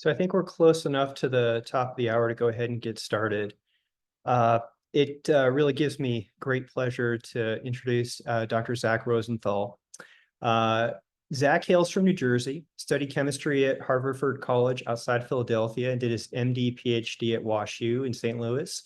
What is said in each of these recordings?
So I think we're close enough to the top of the hour to go ahead and get started. It really gives me great pleasure to introduce Dr. Zach Rosenthal. Uh, Zach hails from New Jersey, studied chemistry at Haverford College outside Philadelphia, and did his MD, PhD at WashU in St. Louis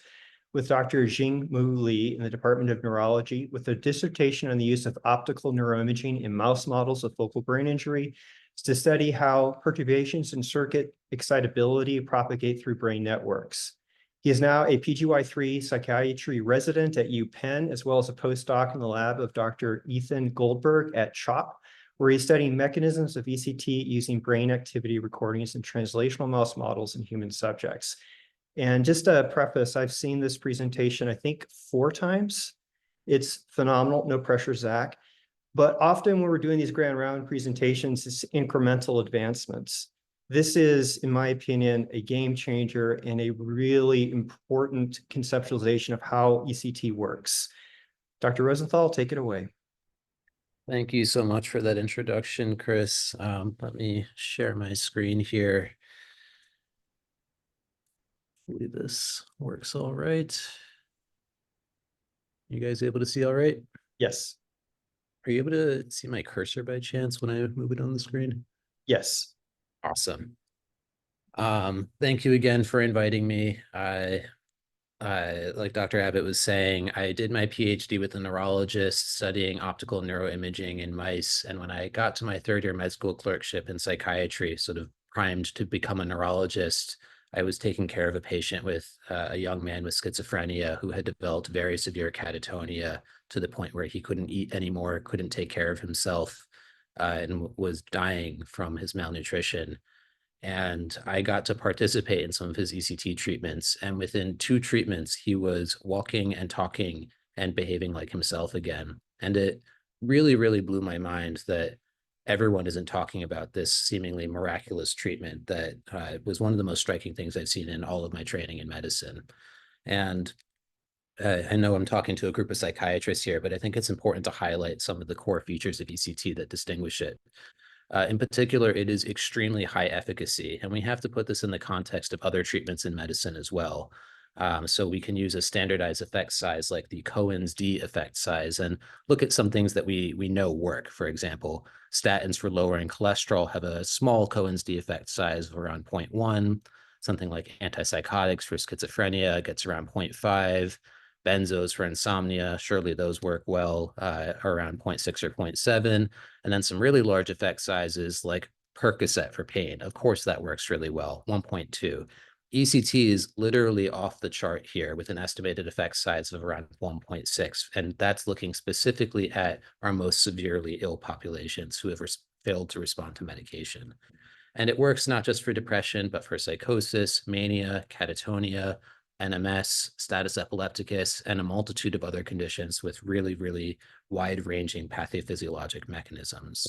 with Dr. Jin-Moo Lee in the Department of Neurology, with a dissertation on the use of optical neuroimaging in mouse models of focal brain injury to study how perturbations in circuit excitability propagate through brain networks. He is now a PGY3 psychiatry resident at UPenn, as well as a postdoc in the lab of Dr. Ethan Goldberg at CHOP, where he's studying mechanisms of ECT using brain activity recordings in translational mouse models in human subjects. And just a preface, I've seen this presentation, I think 4 times. It's phenomenal, no pressure, Zach. But often when we're doing these grand round presentations, it's incremental advancements. This is, in my opinion, a game changer and a really important conceptualization of how ECT works. Dr. Rosenthal, take it away. Thank you so much for that introduction, Chris. Let me share my screen here. Hopefully this works all right. You guys able to see all right? Yes. Are you able to see my cursor by chance when I move it on the screen? Yes. Awesome. Thank you again for inviting me. Like Dr. Abbott was saying, I did my PhD with a neurologist studying optical neuroimaging in mice. And when I got to my 3rd-year med school clerkship in psychiatry, sort of primed to become a neurologist, I was taking care of a patient with a young man with schizophrenia who had developed very severe catatonia to the point where he couldn't eat anymore, couldn't take care of himself, and was dying from his malnutrition. And I got to participate in some of his ECT treatments. And within 2 treatments, he was walking and talking and behaving like himself again. And it really, really blew my mind that everyone isn't talking about this seemingly miraculous treatment that was one of the most striking things I've seen in all of my training in medicine. And I know I'm talking to a group of psychiatrists here, but I think it's important to highlight some of the core features of ECT that distinguish it. In particular, it is extremely high efficacy, and we have to put this in the context of other treatments in medicine as well. So we can use a standardized effect size like the Cohen's d effect size and look at some things that we know work. For example, statins for lowering cholesterol have a small Cohen's d effect size of around 0.1. Something like antipsychotics for schizophrenia gets around 0.5. Benzos for insomnia, surely those work well, around 0.6 or 0.7. And then some really large effect sizes like Percocet for pain. Of course, that works really well, 1.2. ECT is literally off the chart here with an estimated effect size of around 1.6. And that's looking specifically at our most severely ill populations who have failed to respond to medication. And it works not just for depression, but for psychosis, mania, catatonia, NMS, status epilepticus, and a multitude of other conditions with really, really wide-ranging pathophysiologic mechanisms.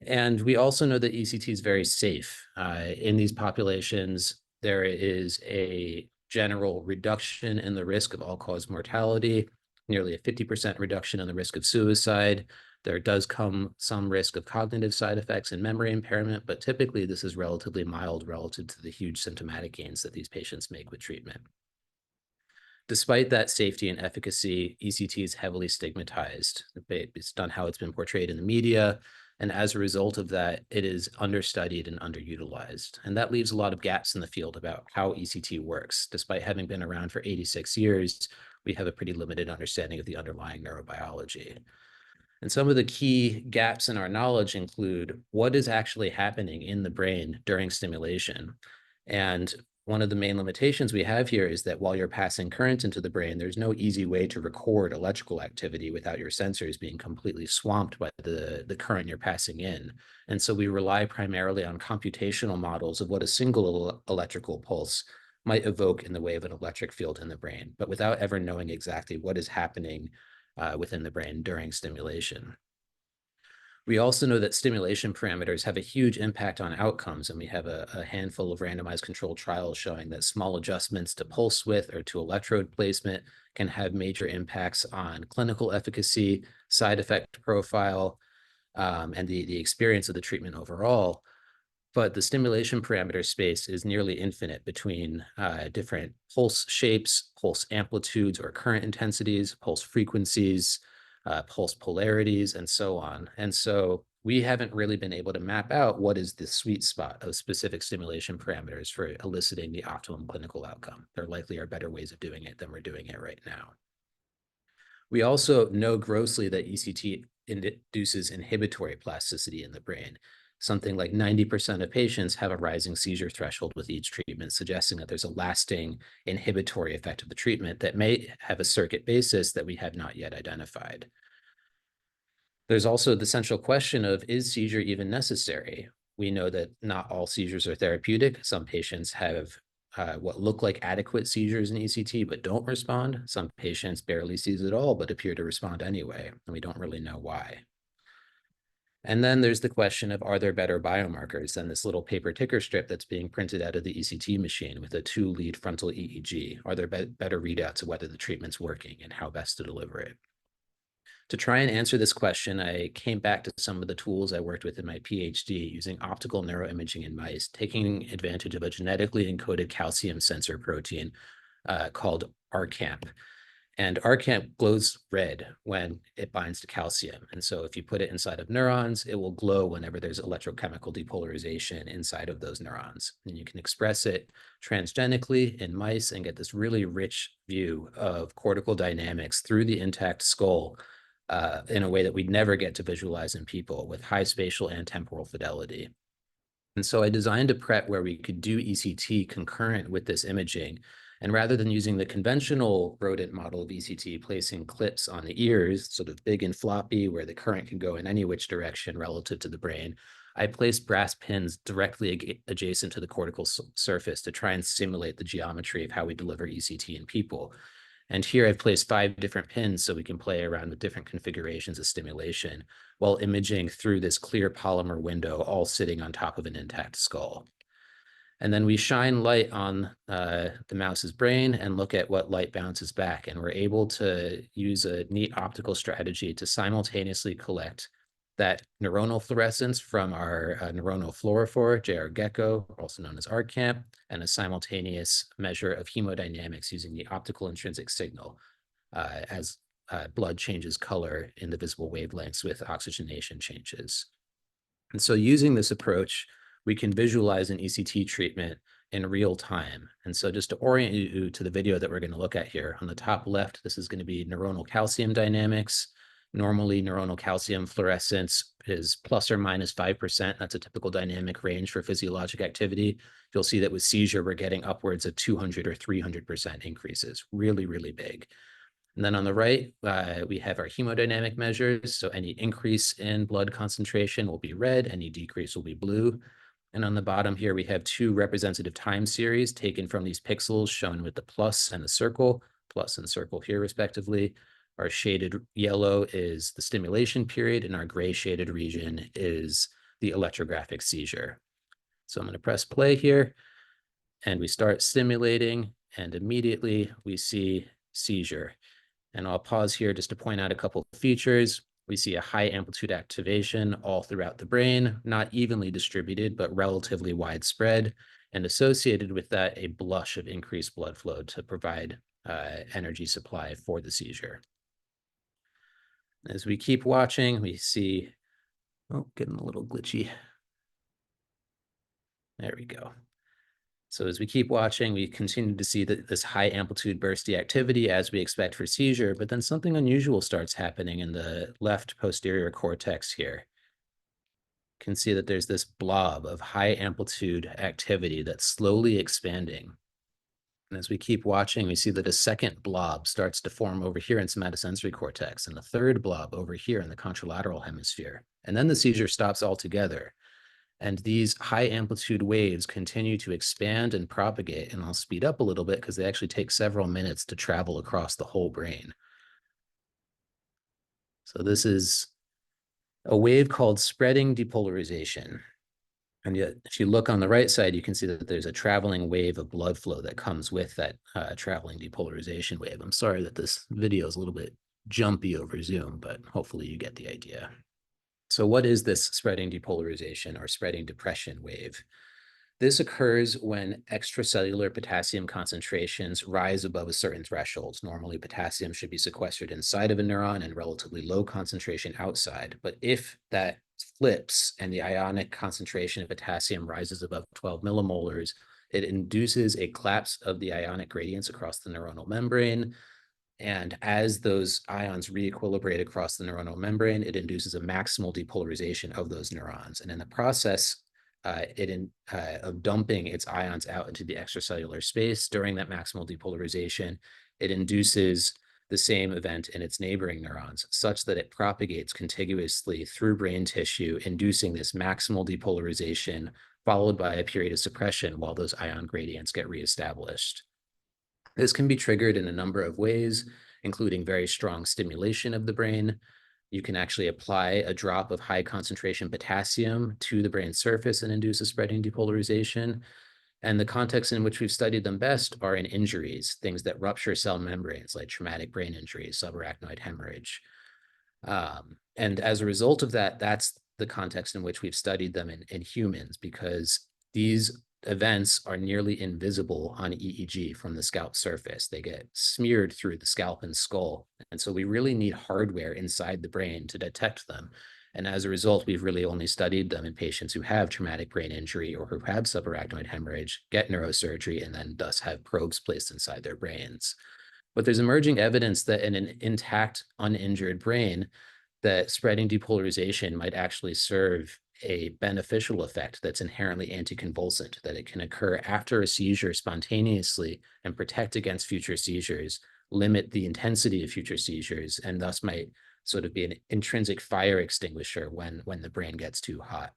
And we also know that ECT is very safe. In these populations, there is a general reduction in the risk of all-cause mortality, nearly a 50% reduction in the risk of suicide. There does come some risk of cognitive side effects and memory impairment, but typically this is relatively mild relative to the huge symptomatic gains that these patients make with treatment. Despite that safety and efficacy, ECT is heavily stigmatized based on how it's been portrayed in the media. And as a result of that, it is understudied and underutilized. And that leaves a lot of gaps in the field about how ECT works. Despite having been around for 86 years, we have a pretty limited understanding of the underlying neurobiology. And some of the key gaps in our knowledge include what is actually happening in the brain during stimulation. And one of the main limitations we have here is that while you're passing current into the brain, there's no easy way to record electrical activity without your sensors being completely swamped by the current you're passing in. And so we rely primarily on computational models of what a single electrical pulse might evoke in the way of an electric field in the brain, but without ever knowing exactly what is happening within the brain during stimulation. We also know that stimulation parameters have a huge impact on outcomes, and we have a handful of randomized controlled trials showing that small adjustments to pulse width or to electrode placement can have major impacts on clinical efficacy, side effect profile, and the experience of the treatment overall. but the stimulation parameter space is nearly infinite between different pulse shapes, pulse amplitudes or current intensities, pulse frequencies, pulse polarities, and so on. And so we haven't really been able to map out what is the sweet spot of specific stimulation parameters for eliciting the optimum clinical outcome. There likely are better ways of doing it than we're doing it right now. We also know grossly that ECT induces inhibitory plasticity in the brain. Something like 90% of patients have a rising seizure threshold with each treatment, suggesting that there's a lasting inhibitory effect of the treatment that may have a circuit basis that we have not yet identified. There's also the central question of, is seizure even necessary? We know that not all seizures are therapeutic. Some patients have what look like adequate seizures in ECT but don't respond. Some patients barely seize at all but appear to respond anyway, and we don't really know why. And then there's the question of, are there better biomarkers than this little paper ticker strip that's being printed out of the ECT machine with a 2-lead frontal EEG? Are there better readouts of whether the treatment's working and how best to deliver it? To try and answer this question, I came back to some of the tools I worked with in my PhD using optical neuroimaging in mice, taking advantage of a genetically encoded calcium sensor protein called RCamp. And RCamp glows red when it binds to calcium. And so if you put it inside of neurons, it will glow whenever there's electrochemical depolarization inside of those neurons. And you can express it transgenically in mice and get this really rich view of cortical dynamics through the intact skull in a way that we'd never get to visualize in people with high spatial and temporal fidelity. And so I designed a PrEP where we could do ECT concurrent with this imaging. And rather than using the conventional rodent model of ECT, placing clips on the ears, sort of big and floppy, where the current can go in any which direction relative to the brain, I placed brass pins directly adjacent to the cortical surface to try and simulate the geometry of how we deliver ECT in people. And here I've placed 5 different pins so we can play around with different configurations of stimulation while imaging through this clear polymer window, all sitting on top of an intact skull. And then we shine light on the mouse's brain and look at what light bounces back. And we're able to use a neat optical strategy to simultaneously collect that neuronal fluorescence from our neuronal fluorophore, JR Gecko, also known as RCamp, and a simultaneous measure of hemodynamics using the optical intrinsic signal as blood changes color in the visible wavelengths with oxygenation changes. And so using this approach, we can visualize an ECT treatment in real time. And so just to orient you to the video that we're going to look at here, on the top left, this is going to be neuronal calcium dynamics. Normally, neuronal calcium fluorescence is plus or minus 5%. That's a typical dynamic range for physiologic activity. You'll see that with seizure, we're getting upwards of 200 or 300% increases, really, really big. And then on the right, we have our hemodynamic measures. So any increase in blood concentration will be red, any decrease will be blue. And on the bottom here, we have 2 representative time series taken from these pixels shown with the plus and circle here respectively. Our shaded yellow is the stimulation period, and our gray shaded region is the electrographic seizure. So I'm going to press play here, and we start stimulating, and immediately we see seizure. And I'll pause here just to point out a couple of features. We see a high amplitude activation all throughout the brain, not evenly distributed, but relatively widespread, and associated with that, a blush of increased blood flow to provide energy supply for the seizure. As we keep watching, we see, oh, getting a little glitchy. There we go. So as we keep watching, we continue to see this high amplitude bursty activity as we expect for seizure, but then something unusual starts happening in the left posterior cortex here. You can see that there's this blob of high amplitude activity that's slowly expanding. And as we keep watching, we see that a second blob starts to form over here in somatosensory cortex, and a third blob over here in the contralateral hemisphere. And then the seizure stops altogether. And these high amplitude waves continue to expand and propagate, and I'll speed up a little bit because they actually take several minutes to travel across the whole brain. So this is a wave called spreading depolarization. And yet, if you look on the right side, you can see that there's a traveling wave of blood flow that comes with that traveling depolarization wave. I'm sorry that this video is a little bit jumpy over Zoom, but hopefully you get the idea. So what is this spreading depolarization or spreading depression wave? This occurs when extracellular potassium concentrations rise above a certain threshold. Normally, potassium should be sequestered inside of a neuron and relatively low concentration outside. But if that flips and the ionic concentration of potassium rises above 12 millimolars, it induces a collapse of the ionic gradients across the neuronal membrane. And as those ions re-equilibrate across the neuronal membrane, it induces a maximal depolarization of those neurons. And in the process, of dumping its ions out into the extracellular space during that maximal depolarization, it induces the same event in its neighboring neurons, such that it propagates contiguously through brain tissue, inducing this maximal depolarization, followed by a period of suppression while those ion gradients get reestablished. This can be triggered in a number of ways, including very strong stimulation of the brain. You can actually apply a drop of high concentration potassium to the brain surface and induce a spreading depolarization. And the contexts in which we've studied them best are in injuries, things that rupture cell membranes like traumatic brain injury, subarachnoid hemorrhage. And as a result of that, that's the context in which we've studied them in humans, because these events are nearly invisible on EEG from the scalp surface. They get smeared through the scalp and skull. And so we really need hardware inside the brain to detect them. And as a result, we've really only studied them in patients who have traumatic brain injury or who have subarachnoid hemorrhage, get neurosurgery, and then thus have probes placed inside their brains. But there's emerging evidence that in an intact, uninjured brain, that spreading depolarization might actually serve a beneficial effect that's inherently anticonvulsant, that it can occur after a seizure spontaneously and protect against future seizures, limit the intensity of future seizures, and thus might sort of be an intrinsic fire extinguisher when the brain gets too hot.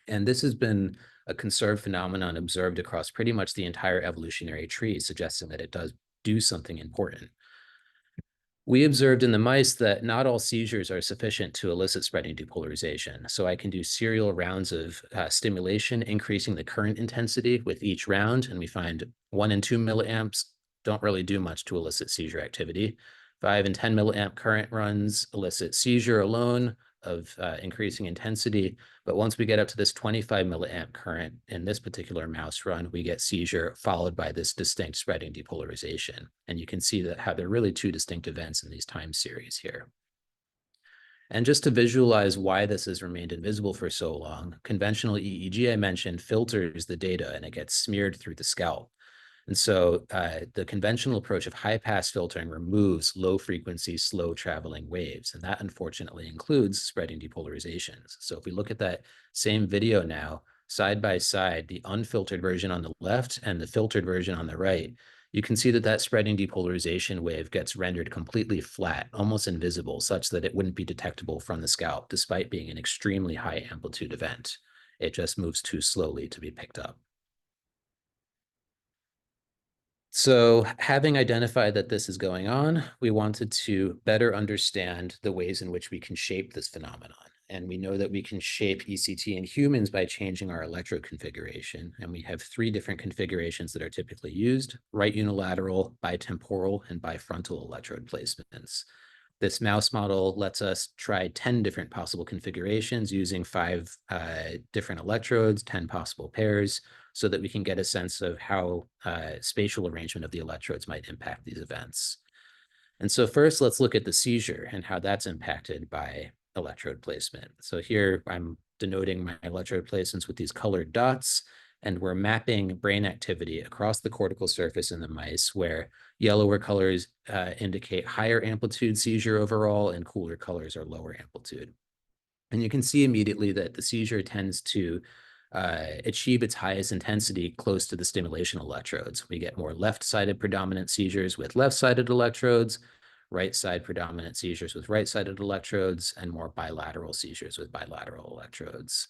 And this has been a conserved phenomenon observed across pretty much the entire evolutionary tree, suggesting that it does do something important. We observed in the mice that not all seizures are sufficient to elicit spreading depolarization. So I can do serial rounds of stimulation, increasing the current intensity with each round. And we find 1 and 2 milliamps don't really do much to elicit seizure activity. 5 and 10 milliamp current runs elicit seizure alone of increasing intensity. But once we get up to this 25 milliamp current in this particular mouse run, we get seizure followed by this distinct spreading depolarization. And you can see that how there are really two distinct events in these time series here. And just to visualize why this has remained invisible for so long, conventional EEG I mentioned filters the data and it gets smeared through the scalp. And so the conventional approach of high pass filtering removes low frequency, slow traveling waves. And that unfortunately includes spreading depolarizations. So if we look at that same video now, side by side, the unfiltered version on the left and the filtered version on the right, you can see that that spreading depolarization wave gets rendered completely flat, almost invisible, such that it wouldn't be detectable from the scalp, despite being an extremely high amplitude event. It just moves too slowly to be picked up. So having identified that this is going on, we wanted to better understand the ways in which we can shape this phenomenon. And we know that we can shape ECT in humans by changing our electrode configuration. And we have 3 different configurations that are typically used: right unilateral, bitemporal, and bifrontal electrode placements. This mouse model lets us try 10 different possible configurations using 5 different electrodes, 10 possible pairs, so that we can get a sense of how spatial arrangement of the electrodes might impact these events. And so first, let's look at the seizure and how that's impacted by electrode placement. So here I'm denoting my electrode placements with these colored dots, and we're mapping brain activity across the cortical surface in the mice, where yellower colors indicate higher amplitude seizure overall, and cooler colors are lower amplitude. And you can see immediately that the seizure tends to achieve its highest intensity close to the stimulation electrodes. We get more left-sided predominant seizures with left-sided electrodes, right-side predominant seizures with right-sided electrodes, and more bilateral seizures with bilateral electrodes.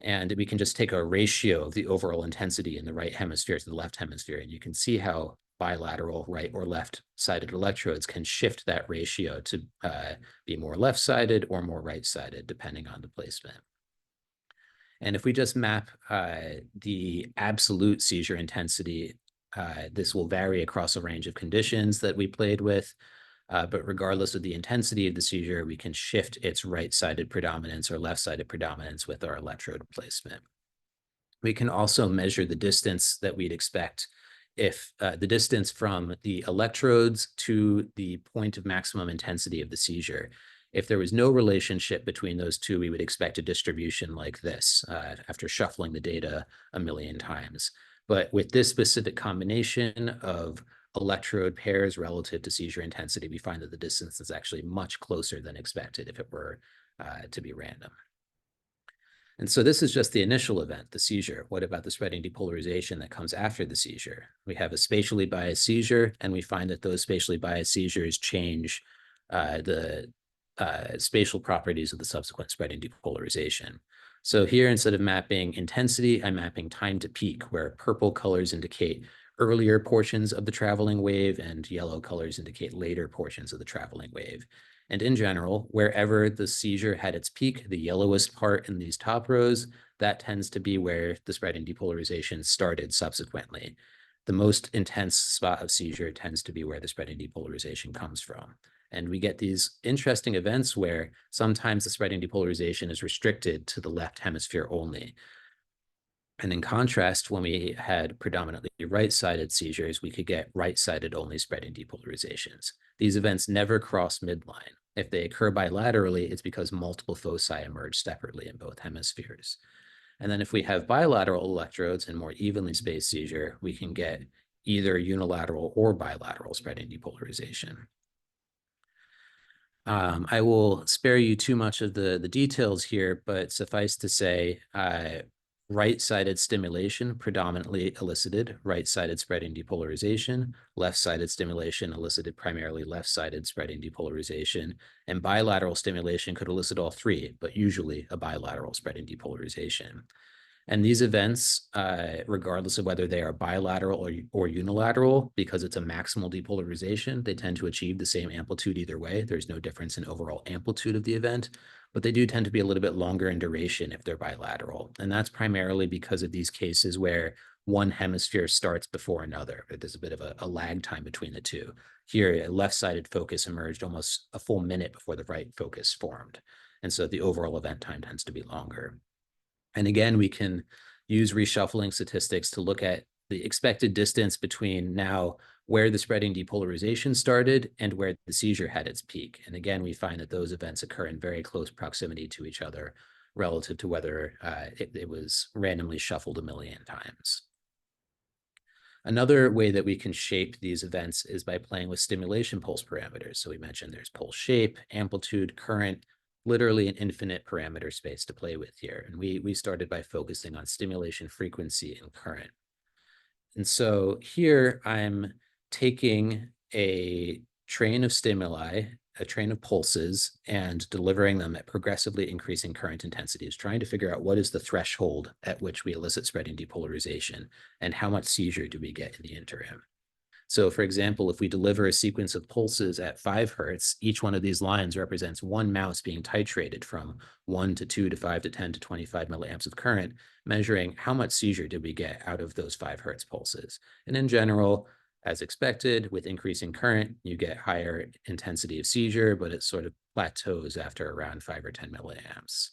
And we can just take a ratio of the overall intensity in the right hemisphere to the left hemisphere, and you can see how bilateral right or left-sided electrodes can shift that ratio to be more left-sided or more right-sided, depending on the placement. And if we just map the absolute seizure intensity, this will vary across a range of conditions that we played with. But regardless of the intensity of the seizure, we can shift its right-sided predominance or left-sided predominance with our electrode placement. We can also measure the distance that we'd expect if the distance from the electrodes to the point of maximum intensity of the seizure. If there was no relationship between those two, we would expect a distribution like this after shuffling the data a million times. But with this specific combination of electrode pairs relative to seizure intensity, we find that the distance is actually much closer than expected if it were to be random. And so this is just the initial event, the seizure. What about the spreading depolarization that comes after the seizure? We have a spatially biased seizure, and we find that those spatially biased seizures change the spatial properties of the subsequent spreading depolarization. So here, instead of mapping intensity, I'm mapping time to peak, where purple colors indicate earlier portions of the traveling wave and yellow colors indicate later portions of the traveling wave. And in general, wherever the seizure had its peak, the yellowest part in these top rows, that tends to be where the spreading depolarization started subsequently. The most intense spot of seizure tends to be where the spreading depolarization comes from. And we get these interesting events where sometimes the spreading depolarization is restricted to the left hemisphere only. And in contrast, when we had predominantly right-sided seizures, we could get right-sided only spreading depolarizations. These events never cross midline. If they occur bilaterally, it's because multiple foci emerge separately in both hemispheres. And then if we have bilateral electrodes and more evenly spaced seizure, we can get either unilateral or bilateral spreading depolarization. I will spare you too much of the details here, but suffice to say, right-sided stimulation predominantly elicited right-sided spreading depolarization, left-sided stimulation elicited primarily left-sided spreading depolarization, and bilateral stimulation could elicit all three, but usually a bilateral spreading depolarization. And these events, regardless of whether they are bilateral or unilateral, because it's a maximal depolarization, they tend to achieve the same amplitude either way. There's no difference in overall amplitude of the event, but they do tend to be a little bit longer in duration if they're bilateral. And that's primarily because of these cases where one hemisphere starts before another. There's a bit of a lag time between the two. Here, a left-sided focus emerged almost a full minute before the right focus formed. And so the overall event time tends to be longer. And again, we can use reshuffling statistics to look at the expected distance between now where the spreading depolarization started and where the seizure had its peak. And again, we find that those events occur in very close proximity to each other relative to whether it was randomly shuffled a million times. Another way that we can shape these events is by playing with stimulation pulse parameters. So we mentioned there's pulse shape, amplitude, current, literally an infinite parameter space to play with here. And we started by focusing on stimulation frequency and current. And so here I'm taking a train of stimuli, a train of pulses, and delivering them at progressively increasing current intensities, trying to figure out what is the threshold at which we elicit spreading depolarization and how much seizure do we get in the interim. So for example, if we deliver a sequence of pulses at 5 hertz, each one of these lines represents one mouse being titrated from 1 to 2 to 5 to 10 to 25 milliamps of current, measuring how much seizure did we get out of those 5 hertz pulses. And in general, as expected, with increasing current, you get higher intensity of seizure, but it sort of plateaus after around 5 or 10 milliamps.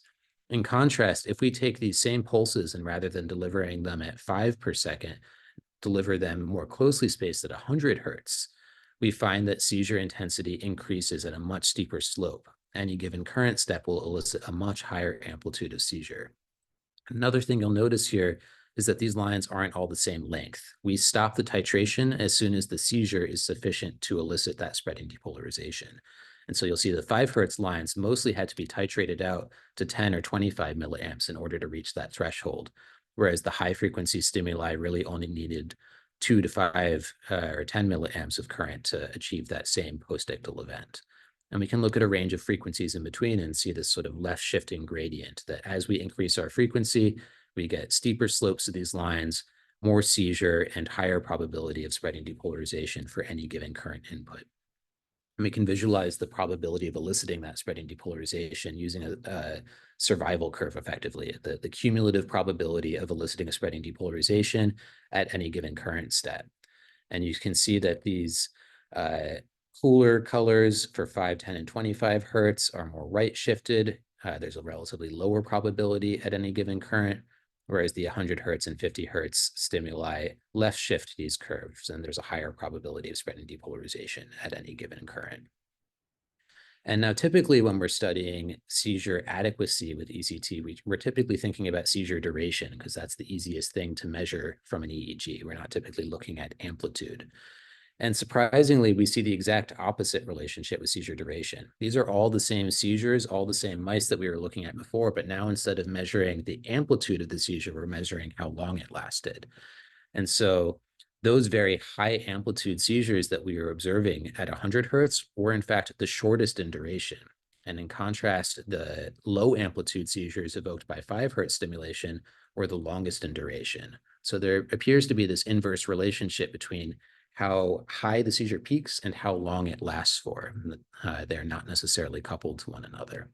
In contrast, if we take these same pulses and rather than delivering them at 5 per second, deliver them more closely spaced at 100 hertz, we find that seizure intensity increases at a much steeper slope. Any given current step will elicit a much higher amplitude of seizure. Another thing you'll notice here is that these lines aren't all the same length. We stop the titration as soon as the seizure is sufficient to elicit that spreading depolarization. And so you'll see the 5 hertz lines mostly had to be titrated out to 10 or 25 milliamps in order to reach that threshold, whereas the high frequency stimuli really only needed 2 to 5 or 10 milliamps of current to achieve that same post-ictal event. And we can look at a range of frequencies in between and see this sort of left shifting gradient that as we increase our frequency, we get steeper slopes of these lines, more seizure, and higher probability of spreading depolarization for any given current input. And we can visualize the probability of eliciting that spreading depolarization using a survival curve effectively, the cumulative probability of eliciting a spreading depolarization at any given current step. And you can see that these Cooler colors for 5, 10, and 25 hertz are more right shifted. There's a relatively lower probability at any given current, whereas the 100 hertz and 50 hertz stimuli left shift these curves, and there's a higher probability of spreading depolarization at any given current. And now typically when we're studying seizure adequacy with ECT, we're typically thinking about seizure duration because that's the easiest thing to measure from an EEG. We're not typically looking at amplitude. And surprisingly, we see the exact opposite relationship with seizure duration. These are all the same seizures, all the same mice that we were looking at before, but now instead of measuring the amplitude of the seizure, we're measuring how long it lasted. And so those very high amplitude seizures that we were observing at 100 hertz were in fact the shortest in duration. And in contrast, the low amplitude seizures evoked by 5 hertz stimulation were the longest in duration. So there appears to be this inverse relationship between how high the seizure peaks and how long it lasts for. They're not necessarily coupled to one another.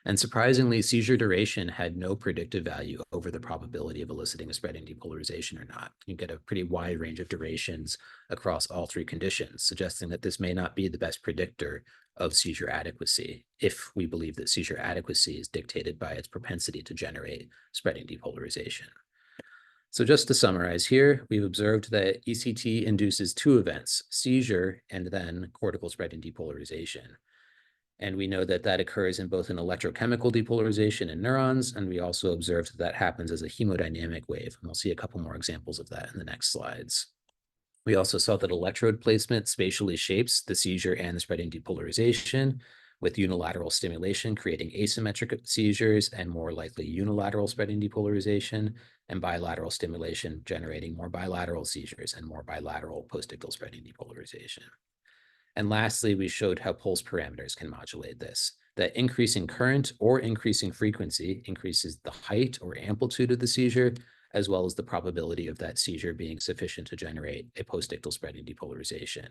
And surprisingly, seizure duration had no predictive value over the probability of eliciting a spreading depolarization or not. You get a pretty wide range of durations across all 3 conditions, suggesting that this may not be the best predictor of seizure adequacy, if we believe that seizure adequacy is dictated by its propensity to generate spreading depolarization. So just to summarize here, we've observed that ECT induces 2 events, seizure and then cortical spreading depolarization. And we know that that occurs in both an electrochemical depolarization in neurons, and we also observed that that happens as a hemodynamic wave. And we'll see a couple more examples of that in the next slides. We also saw that electrode placement spatially shapes the seizure and the spreading depolarization, with unilateral stimulation creating asymmetric seizures and more likely unilateral spreading depolarization, and bilateral stimulation generating more bilateral seizures and more bilateral postictal spreading depolarization. And lastly, we showed how pulse parameters can modulate this, that increasing current or increasing frequency increases the height or amplitude of the seizure, as well as the probability of that seizure being sufficient to generate a postictal spreading depolarization.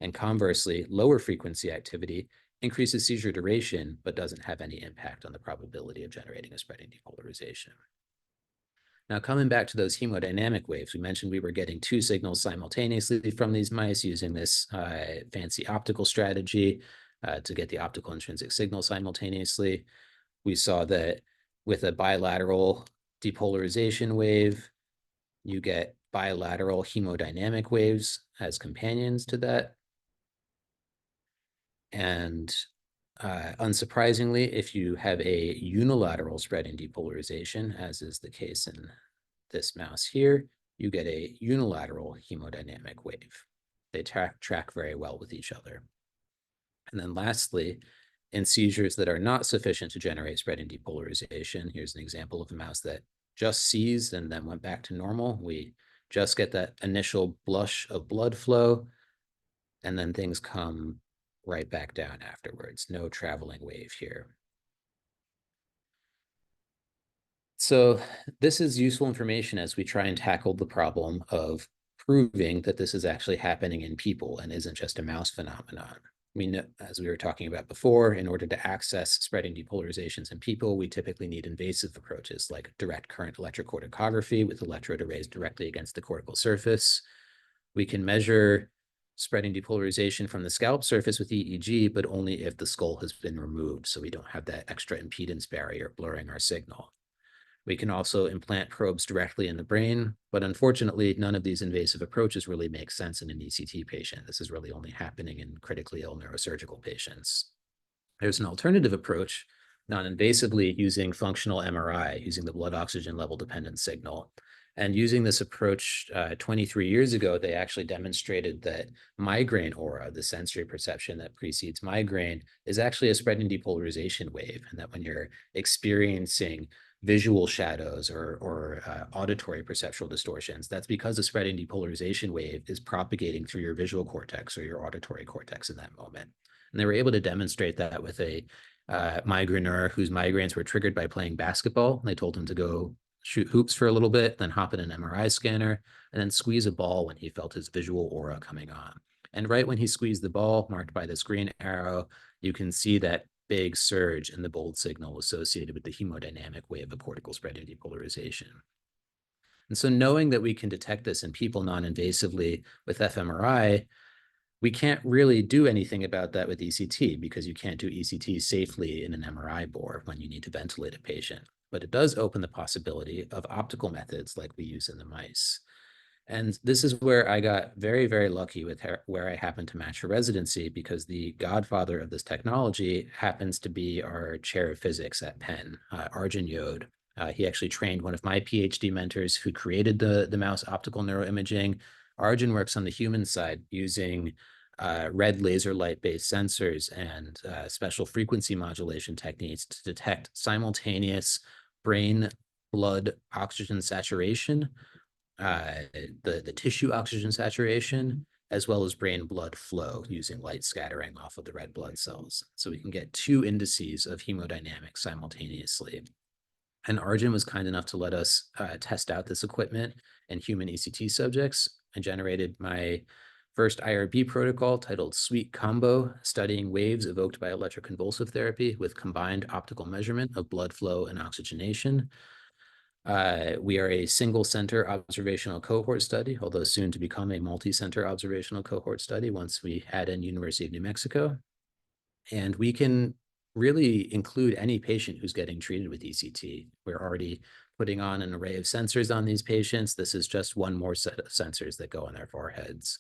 And conversely, lower frequency activity increases seizure duration, but doesn't have any impact on the probability of generating a spreading depolarization. Now, coming back to those hemodynamic waves, we mentioned we were getting 2 signals simultaneously from these mice using this fancy optical strategy to get the optical intrinsic signal simultaneously. We saw that with a bilateral depolarization wave, you get bilateral hemodynamic waves as companions to that. And unsurprisingly, if you have a unilateral spreading depolarization, as is the case in this mouse here, you get a unilateral hemodynamic wave. They track very well with each other. And then lastly, in seizures that are not sufficient to generate spreading depolarization, here's an example of a mouse that just seized and then went back to normal. We just get that initial blush of blood flow, and then things come right back down afterwards. No traveling wave here. So this is useful information as we try and tackle the problem of proving that this is actually happening in people and isn't just a mouse phenomenon. We know, as we were talking about before, in order to access spreading depolarizations in people, we typically need invasive approaches like direct current electrocorticography with electrode arrays directly against the cortical surface. We can measure spreading depolarization from the scalp surface with EEG, but only if the skull has been removed, so we don't have that extra impedance barrier blurring our signal. We can also implant probes directly in the brain, but unfortunately, none of these invasive approaches really make sense in an ECT patient. This is really only happening in critically ill neurosurgical patients. There's an alternative approach, non-invasively using functional MRI, using the blood oxygen level dependent signal. And using this approach 23 years ago, they actually demonstrated that migraine aura, the sensory perception that precedes migraine, is actually a spreading depolarization wave, and that when you're experiencing visual shadows or auditory perceptual distortions, that's because the spreading depolarization wave is propagating through your visual cortex or your auditory cortex in that moment. And they were able to demonstrate that with a migraineur whose migraines were triggered by playing basketball. They told him to go shoot hoops for a little bit, then hop in an MRI scanner, and then squeeze a ball when he felt his visual aura coming on. And right when he squeezed the ball, marked by this green arrow, you can see that big surge in the bold signal associated with the hemodynamic wave of cortical spreading depolarization. And so knowing that we can detect this in people non-invasively with fMRI, We can't really do anything about that with ECT because you can't do ECT safely in an MRI bore when you need to ventilate a patient. But it does open the possibility of optical methods like we use in the mice. And this is where I got very, very lucky with where I happened to match for residency, because the godfather of this technology happens to be our chair of physics at Penn, Arjun Yode. He actually trained one of my PhD mentors who created the mouse optical neuroimaging. Arjun works on the human side using red laser light-based sensors and special frequency modulation techniques to detect simultaneous brain blood oxygen saturation, the tissue oxygen saturation, as well as brain blood flow using light scattering off of the red blood cells. So we can get two indices of hemodynamics simultaneously. And Arjun was kind enough to let us test out this equipment in human ECT subjects. I generated my first IRB protocol titled Sweet Combo, studying waves evoked by electroconvulsive therapy with combined optical measurement of blood flow and oxygenation. We are a single center observational cohort study, although soon to become a multi-center observational cohort study once we add in University of New Mexico. And we can really include any patient who's getting treated with ECT. We're already putting on an array of sensors on these patients. This is just one more set of sensors that go on their foreheads.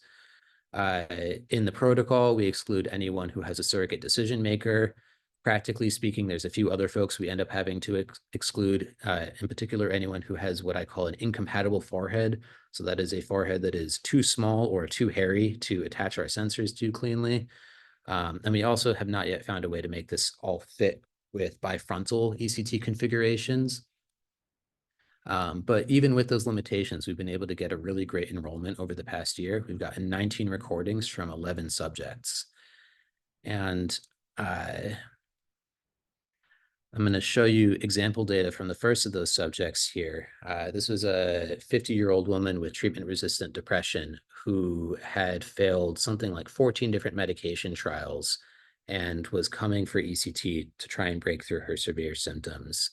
In the protocol, we exclude anyone who has a surrogate decision maker. Practically speaking, there's a few other folks we end up having to exclude, in particular, anyone who has what I call an incompatible forehead. So that is a forehead that is too small or too hairy to attach our sensors to cleanly. And we also have not yet found a way to make this all fit with bifrontal ECT configurations. But even with those limitations, we've been able to get a really great enrollment over the past year. We've gotten 19 recordings from 11 subjects. And I'm going to show you example data from the first of those subjects here. This was a 50-year-old woman with treatment-resistant depression who had failed something like 14 different medication trials and was coming for ECT to try and break through her severe symptoms.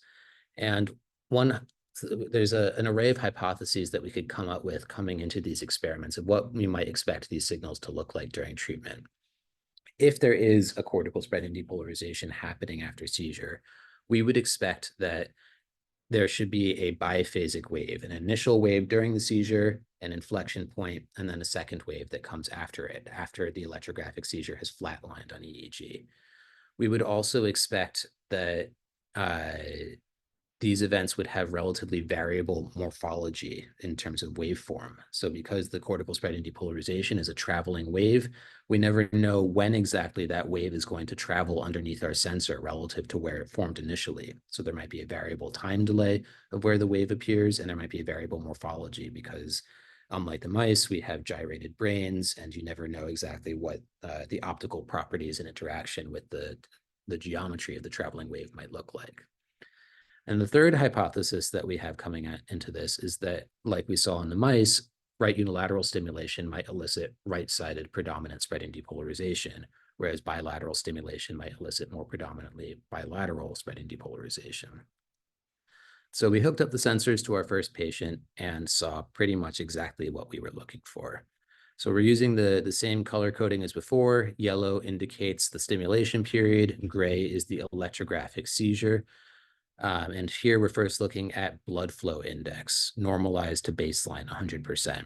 And there's an array of hypotheses that we could come up with coming into these experiments of what we might expect these signals to look like during treatment. If there is a cortical spreading depolarization happening after seizure, we would expect that there should be a biphasic wave, an initial wave during the seizure, an inflection point, and then a second wave that comes after it, after the electrographic seizure has flatlined on EEG. We would also expect that these events would have relatively variable morphology in terms of waveform. So because the cortical spreading depolarization is a traveling wave, we never know when exactly that wave is going to travel underneath our sensor relative to where it formed initially. So there might be a variable time delay of where the wave appears, and there might be a variable morphology because unlike the mice, we have gyrated brains, and you never know exactly what the optical properties and interaction with the geometry of the traveling wave might look like. And the third hypothesis that we have coming into this is that, like we saw in the mice, right unilateral stimulation might elicit right-sided predominant spreading depolarization, whereas bilateral stimulation might elicit more predominantly bilateral spreading depolarization. So we hooked up the sensors to our first patient and saw pretty much exactly what we were looking for. So we're using the same color coding as before. Yellow indicates the stimulation period, gray is the electrographic seizure. And here we're first looking at blood flow index, normalized to baseline 100%.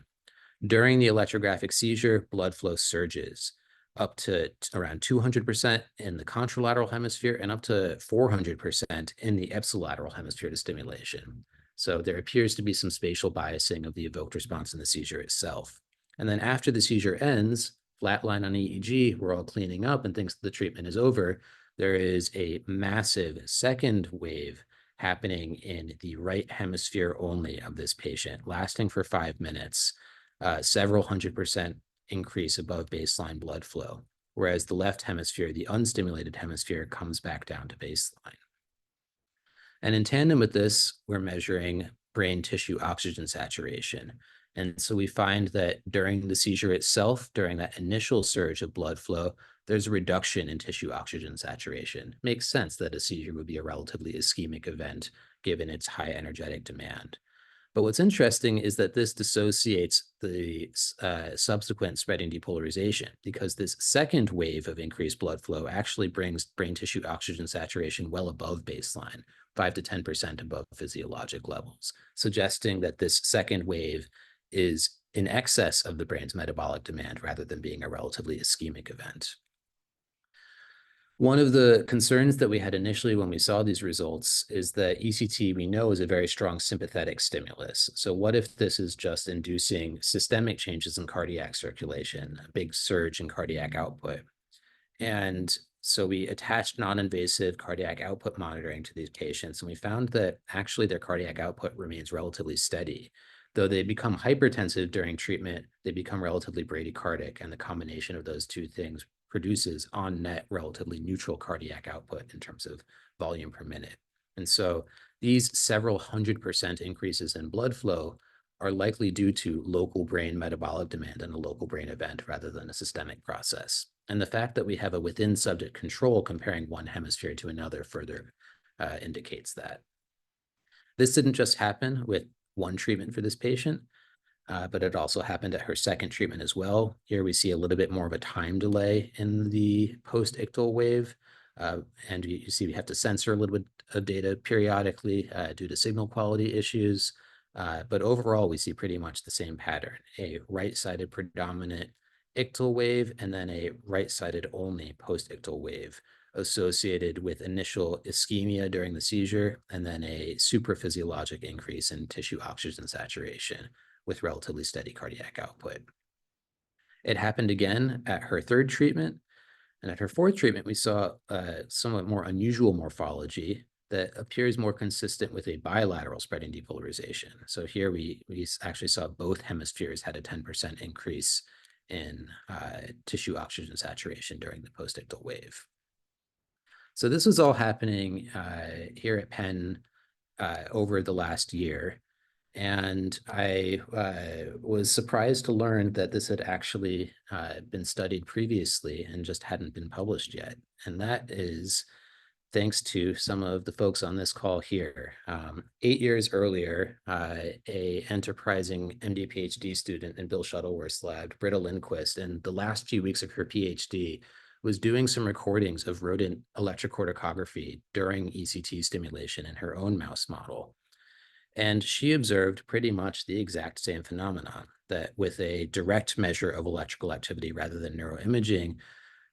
During the electrographic seizure, blood flow surges up to around 200% in the contralateral hemisphere and up to 400% in the ipsilateral hemisphere to stimulation. So there appears to be some spatial biasing of the evoked response in the seizure itself. And then after the seizure ends, flatline on EEG, we're all cleaning up and thinks the treatment is over. There is a massive second wave happening in the right hemisphere only of this patient, lasting for 5 minutes, several 100% increase above baseline blood flow, whereas the left hemisphere, the unstimulated hemisphere, comes back down to baseline. And in tandem with this, we're measuring brain tissue oxygen saturation. And so we find that during the seizure itself, during that initial surge of blood flow, there's a reduction in tissue oxygen saturation. Makes sense that a seizure would be a relatively ischemic event given its high energetic demand. But what's interesting is that this dissociates the subsequent spreading depolarization, because this second wave of increased blood flow actually brings brain tissue oxygen saturation well above baseline, 5 to 10% above physiologic levels, suggesting that this second wave is in excess of the brain's metabolic demand rather than being a relatively ischemic event. One of the concerns that we had initially when we saw these results is that ECT, we know, is a very strong sympathetic stimulus. So what if this is just inducing systemic changes in cardiac circulation, a big surge in cardiac output? And so we attached non-invasive cardiac output monitoring to these patients, and we found that actually their cardiac output remains relatively steady. Though they become hypertensive during treatment, they become relatively bradycardic, and the combination of those two things produces on net relatively neutral cardiac output in terms of volume per minute. And so these several 100% increases in blood flow are likely due to local brain metabolic demand and a local brain event rather than a systemic process. And the fact that we have a within subject control comparing one hemisphere to another further indicates that. This didn't just happen with one treatment for this patient, but it also happened at her second treatment as well. Here we see a little bit more of a time delay in the post-ictal wave. And you see we have to censor a little bit of data periodically due to signal quality issues. But overall, we see pretty much the same pattern, a right-sided predominant ictal wave and then a right-sided only post-ictal wave associated with initial ischemia during the seizure and then a supraphysiologic increase in tissue oxygen saturation with relatively steady cardiac output. It happened again at her third treatment. And at her fourth treatment, we saw a somewhat more unusual morphology that appears more consistent with a bilateral spreading depolarization. So here we actually saw both hemispheres had a 10% increase in tissue oxygen saturation during the post-ictal wave. So this was all happening here at Penn over the last year. And I was surprised to learn that this had actually been studied previously and just hadn't been published yet. And that is thanks to some of the folks on this call here. 8 years earlier, a enterprising MD PhD student in Bill Shuttleworth's lab, Britta Lindquist, in the last few weeks of her PhD, was doing some recordings of rodent electrocorticography during ECT stimulation in her own mouse model. And she observed pretty much the exact same phenomenon, that with a direct measure of electrical activity rather than neuroimaging,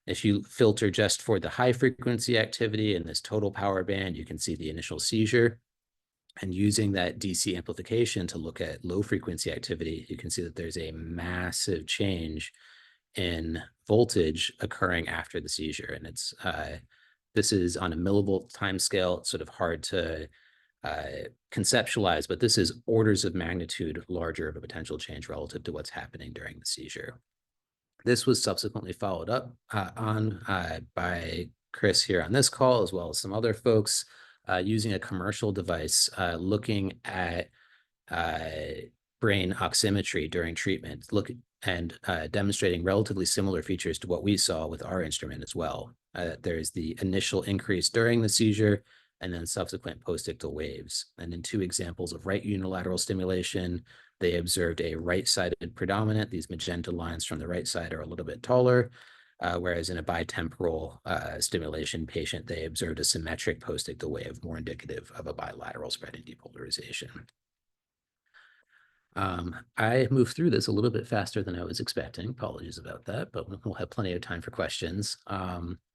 if you filter just for the high frequency activity in this total power band, you can see the initial seizure. And using that DC amplification to look at low frequency activity, you can see that there's a massive change in voltage occurring after the seizure. And this is on a millivolt time scale. It's sort of hard to conceptualize, but this is orders of magnitude larger of a potential change relative to what's happening during the seizure. This was subsequently followed up on by Chris here on this call, as well as some other folks using a commercial device looking at brain oximetry during treatment, demonstrating relatively similar features to what we saw with our instrument as well. There's the initial increase during the seizure, and then subsequent post-ictal waves. And in 2 examples of right unilateral stimulation, they observed a right-sided predominant. These magenta lines from the right side are a little bit taller, whereas in a bitemporal stimulation patient, they observed a symmetric post-ictal wave, more indicative of a bilateral spreading depolarization. I moved through this a little bit faster than I was expecting. Apologies about that, but we'll have plenty of time for questions.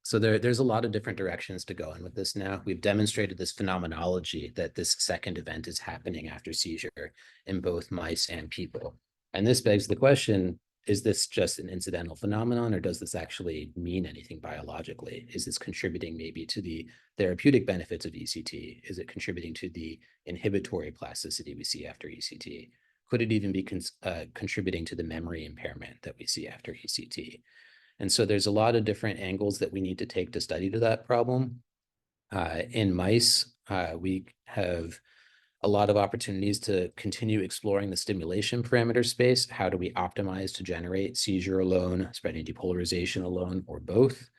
So there's a lot of different directions to go in with this now. We've demonstrated this phenomenology that this second event is happening after seizure in both mice and people. And this begs the question, is this just an incidental phenomenon, or does this actually mean anything biologically? Is this contributing maybe to the therapeutic benefits of ECT? Is it contributing to the inhibitory plasticity we see after ECT? Could it even be contributing to the memory impairment that we see after ECT? And so there's a lot of different angles that we need to take to study to that problem. In mice, we have a lot of opportunities to continue exploring the stimulation parameter space. How do we optimize to generate seizure alone, spreading depolarization alone, or both?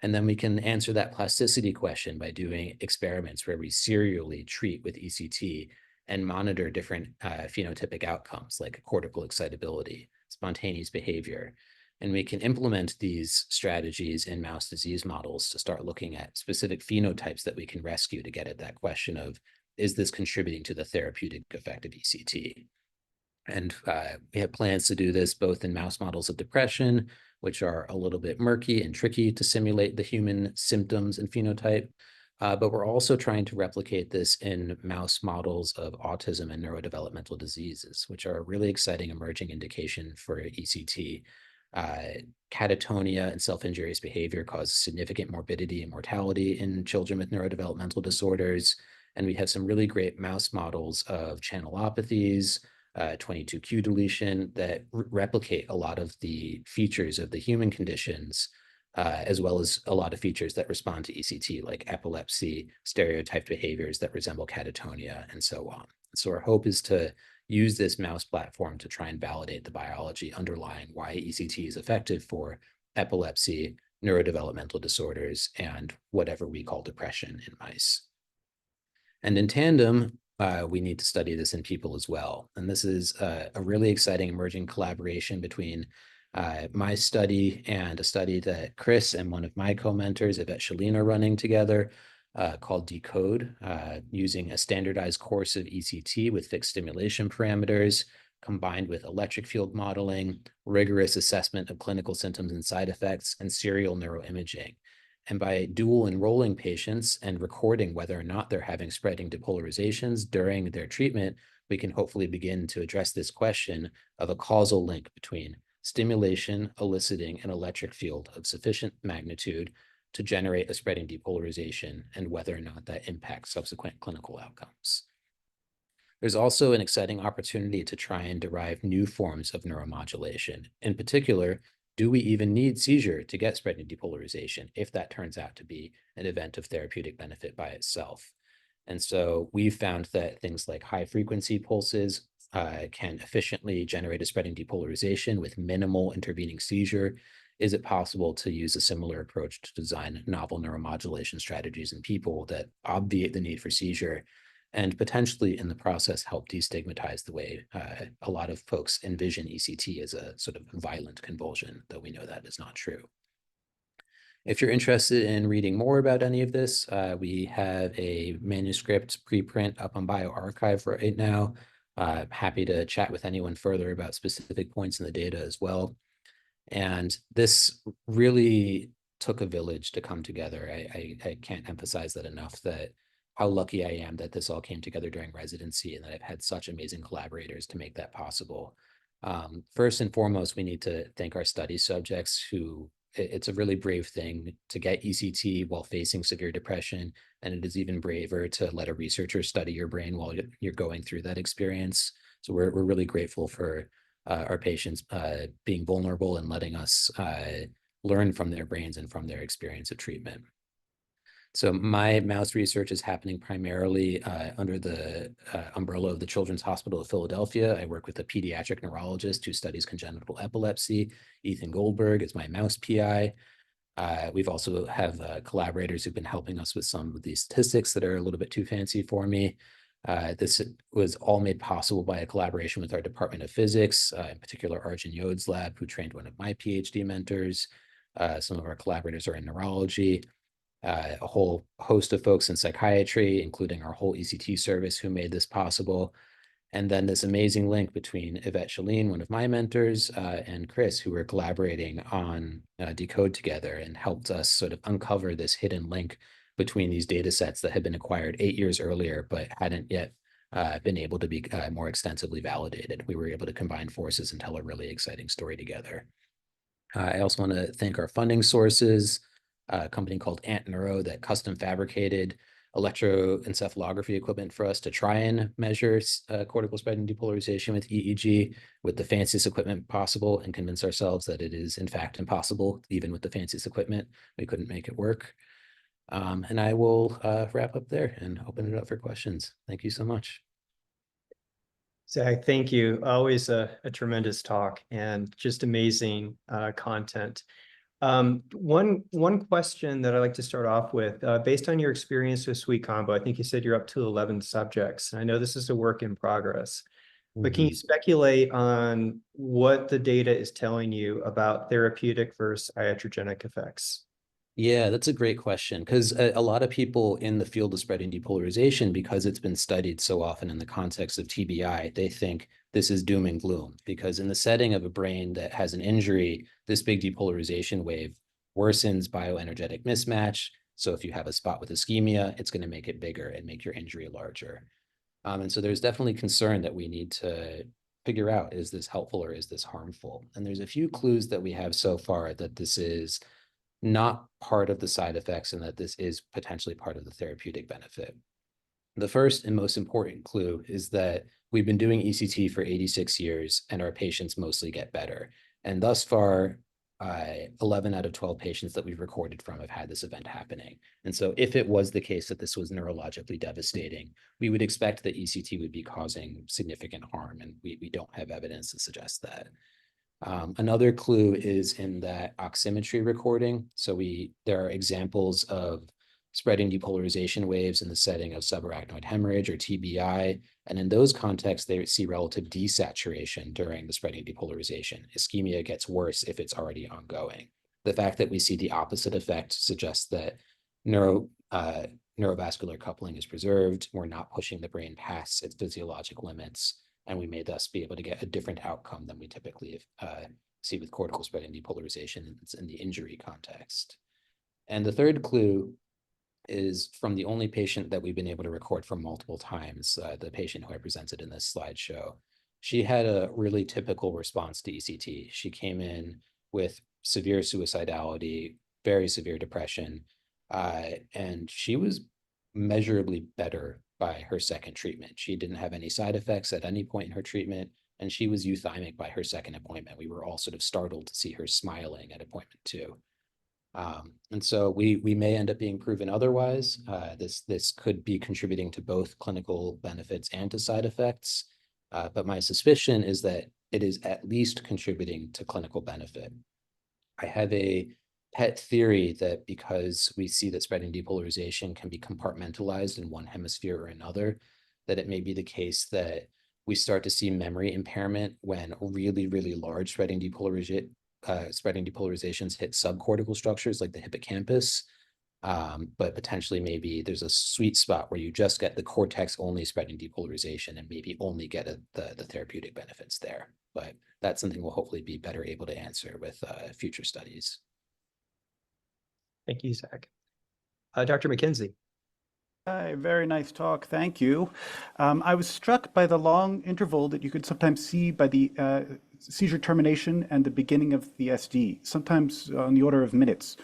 And then we can answer that plasticity question by doing experiments where we serially treat with ECT and monitor different phenotypic outcomes like cortical excitability, spontaneous behavior. And we can implement these strategies in mouse disease models to start looking at specific phenotypes that we can rescue to get at that question of, is this contributing to the therapeutic effect of ECT? And we have plans to do this both in mouse models of depression, which are a little bit murky and tricky to simulate the human symptoms and phenotype. But we're also trying to replicate this in mouse models of autism and neurodevelopmental diseases, which are a really exciting emerging indication for ECT. Catatonia and self-injurious behavior cause significant morbidity and mortality in children with neurodevelopmental disorders. And we have some really great mouse models of channelopathies, 22q deletion that replicate a lot of the features of the human conditions, as well as a lot of features that respond to ECT, like epilepsy, stereotyped behaviors that resemble catatonia, and so on. So our hope is to use this mouse platform to try and validate the biology underlying why ECT is effective for epilepsy, neurodevelopmental disorders, and whatever we call depression in mice. And in tandem, we need to study this in people as well. And this is a really exciting emerging collaboration between my study and a study that Chris and one of my co-mentors, Yvette Chalene, are running together called Decode, using a standardized course of ECT with fixed stimulation parameters, combined with electric field modeling, rigorous assessment of clinical symptoms and side effects, and serial neuroimaging. And by dual enrolling patients and recording whether or not they're having spreading depolarizations during their treatment, we can hopefully begin to address this question of a causal link between stimulation eliciting an electric field of sufficient magnitude to generate a spreading depolarization and whether or not that impacts subsequent clinical outcomes. There's also an exciting opportunity to try and derive new forms of neuromodulation. In particular, do we even need seizure to get spreading depolarization if that turns out to be an event of therapeutic benefit by itself? And so we've found that things like high frequency pulses can efficiently generate a spreading depolarization with minimal intervening seizure. Is it possible to use a similar approach to design novel neuromodulation strategies in people that obviate the need for seizure and potentially in the process help destigmatize the way a lot of folks envision ECT as a sort of violent convulsion, though we know that is not true. If you're interested in reading more about any of this, we have a manuscript preprint up on bioRxiv right now. Happy to chat with anyone further about specific points in the data as well. And this really took a village to come together. I can't emphasize that enough, that how lucky I am that this all came together during residency and that I've had such amazing collaborators to make that possible. First and foremost, we need to thank our study subjects who, it's a really brave thing to get ECT while facing severe depression. And it is even braver to let a researcher study your brain while you're going through that experience. So we're really grateful for our patients being vulnerable and letting us learn from their brains and from their experience of treatment. So my mouse research is happening primarily under the umbrella of the Children's Hospital of Philadelphia. I work with a pediatric neurologist who studies congenital epilepsy. Ethan Goldberg is my mouse PI. We've also have collaborators who've been helping us with some of these statistics that are a little bit too fancy for me. This was all made possible by a collaboration with our Department of Physics, in particular Arjun Yod's lab, who trained one of my PhD mentors. Some of our collaborators are in neurology. A whole host of folks in psychiatry, including our whole ECT service, who made this possible. And then this amazing link between Yvette Chalene, one of my mentors, and Chris, who were collaborating on Decode together and helped us sort of uncover this hidden link between these data sets that had been acquired 8 years earlier, but hadn't yet been able to be more extensively validated. We were able to combine forces and tell a really exciting story together. I also want to thank our funding sources, a company called Ant Neuro that custom fabricated electroencephalography equipment for us to try and measure cortical spreading depolarization with EEG with the fanciest equipment possible and convince ourselves that it is in fact impossible. Even with the fanciest equipment, we couldn't make it work. And I will wrap up there and open it up for questions. Thank you so much. Zach, thank you. Always a tremendous talk and just amazing content. One question that I'd like to start off with, based on your experience with Sweet Combo, I think you said you're up to 11 subjects. I know this is a work in progress, but can you speculate on what the data is telling you about therapeutic versus iatrogenic effects? Yeah, that's a great question because a lot of people in the field of spreading depolarization, because it's been studied so often in the context of TBI, they think this is doom and gloom because in the setting of a brain that has an injury, this big depolarization wave worsens bioenergetic mismatch. So if you have a spot with ischemia, it's going to make it bigger and make your injury larger. And so there's definitely concern that we need to figure out, is this helpful or is this harmful? And there's a few clues that we have so far that this is not part of the side effects and that this is potentially part of the therapeutic benefit. The first and most important clue is that we've been doing ECT for 86 years and our patients mostly get better. And thus far, 11 out of 12 patients that we've recorded from have had this event happening. And so if it was the case that this was neurologically devastating, we would expect that ECT would be causing significant harm, and we don't have evidence to suggest that. Another clue is in that oximetry recording. So there are examples of spreading depolarization waves in the setting of subarachnoid hemorrhage or TBI. And in those contexts, they see relative desaturation during the spreading depolarization. Ischemia gets worse if it's already ongoing. The fact that we see the opposite effect suggests that neurovascular coupling is preserved. We're not pushing the brain past its physiologic limits, and we may thus be able to get a different outcome than we typically see with cortical spreading depolarization in the injury context. And the third clue is from the only patient that we've been able to record from multiple times, the patient who I presented in this slideshow. She had a really typical response to ECT. She came in with severe suicidality, very severe depression, and she was measurably better by her second treatment. She didn't have any side effects at any point in her treatment, and she was euthymic by her second appointment. We were all sort of startled to see her smiling at appointment 2. And so we may end up being proven otherwise. This could be contributing to both clinical benefits and to side effects. But my suspicion is that it is at least contributing to clinical benefit. I have a pet theory that because we see that spreading depolarization can be compartmentalized in one hemisphere or another, that it may be the case that we start to see memory impairment when really, really large spreading depolarizations hit subcortical structures like the hippocampus. But potentially maybe there's a sweet spot where you just get the cortex only spreading depolarization and maybe only get the therapeutic benefits there. But that's something we'll hopefully be better able to answer with future studies. Thank you, Zach. Dr. McKenzie. Hi, very nice talk. Thank you. I was struck by the long interval that you could sometimes see by the seizure termination and the beginning of the SD, sometimes on the order of minutes.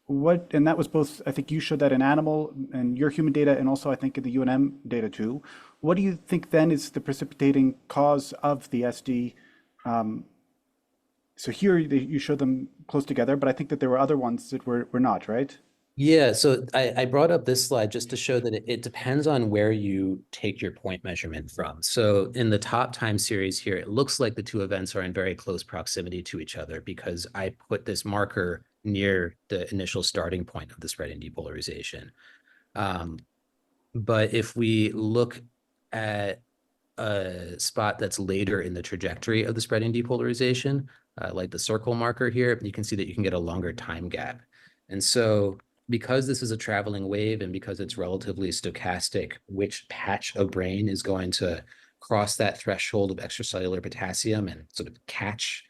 And that was both, I think you showed that in animal and your human data, and also I think in the UNM data too. What do you think then is the precipitating cause of the SD? So here you show them close together, but I think that there were other ones that were not, right? Yeah, so I brought up this slide just to show that it depends on where you take your point measurement from. So in the top time series here, it looks like the two events are in very close proximity to each other because I put this marker near the initial starting point of the spreading depolarization. But if we look at a spot that's later in the trajectory of the spreading depolarization, like the circle marker here, you can see that you can get a longer time gap. And so because this is a traveling wave and because it's relatively stochastic, which patch of brain is going to cross that threshold of extracellular potassium and sort of catch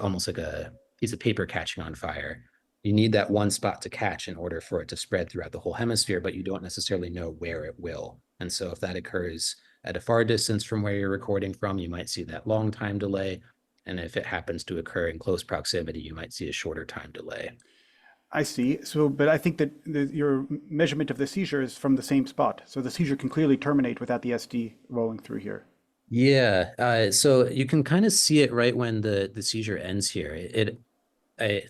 almost like a piece of paper catching on fire. You need that one spot to catch in order for it to spread throughout the whole hemisphere, but you don't necessarily know where it will. And so if that occurs at a far distance from where you're recording from, you might see that long time delay. And if it happens to occur in close proximity, you might see a shorter time delay. I see. So, but I think that your measurement of the seizure is from the same spot. So the seizure can clearly terminate without the SD rolling through here. Yeah, so you can kind of see it right when the seizure ends here.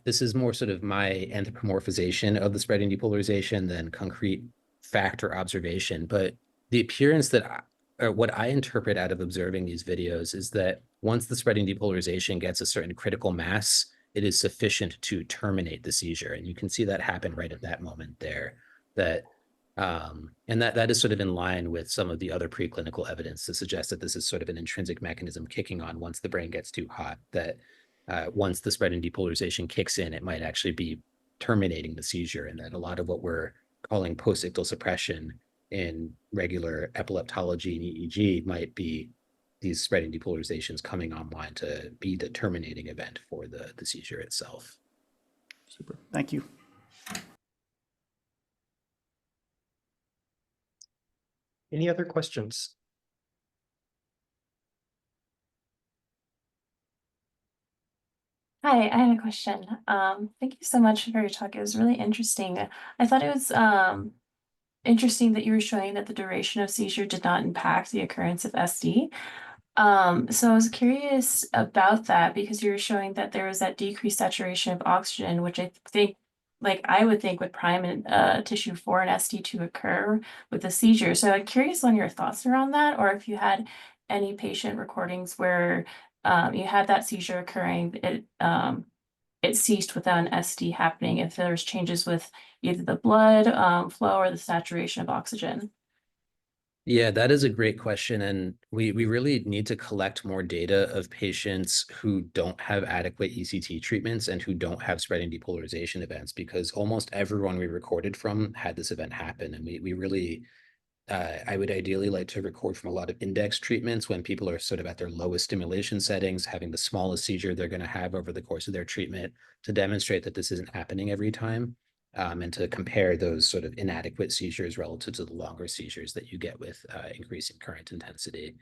This is more sort of my anthropomorphization of the spreading depolarization than concrete fact or observation. But the appearance or what I interpret out of observing these videos is that once the spreading depolarization gets a certain critical mass, it is sufficient to terminate the seizure. And you can see that happen right at that moment there. And that is sort of in line with some of the other preclinical evidence to suggest that this is sort of an intrinsic mechanism kicking on once the brain gets too hot, that once the spread and depolarization kicks in, it might actually be terminating the seizure, and that a lot of what we're calling post-ictal suppression in regular epileptology and EEG might be these spreading depolarizations coming online to be the terminating event for the seizure itself. Super. Thank you. Any other questions? Hi, I had a question. Thank you so much for your talk. It was really interesting. I thought it was interesting that you were showing that the duration of seizure did not impact the occurrence of SD. So I was curious about that because you were showing that there was that decreased saturation of oxygen, which I think, like I would think would prime tissue for an SD to occur with a seizure. So I'm curious on your thoughts around that, or if you had any patient recordings where you had that seizure occurring, it ceased without an SD happening, if there's changes with either the blood flow or the saturation of oxygen. Yeah, that is a great question. And we really need to collect more data of patients who don't have adequate ECT treatments and who don't have spreading depolarization events, because almost everyone we recorded from had this event happen. And we really, I would ideally like to record from a lot of index treatments when people are sort of at their lowest stimulation settings, having the smallest seizure they're going to have over the course of their treatment, to demonstrate that this isn't happening every time. And to compare those sort of inadequate seizures relative to the longer seizures that you get with increasing current intensity.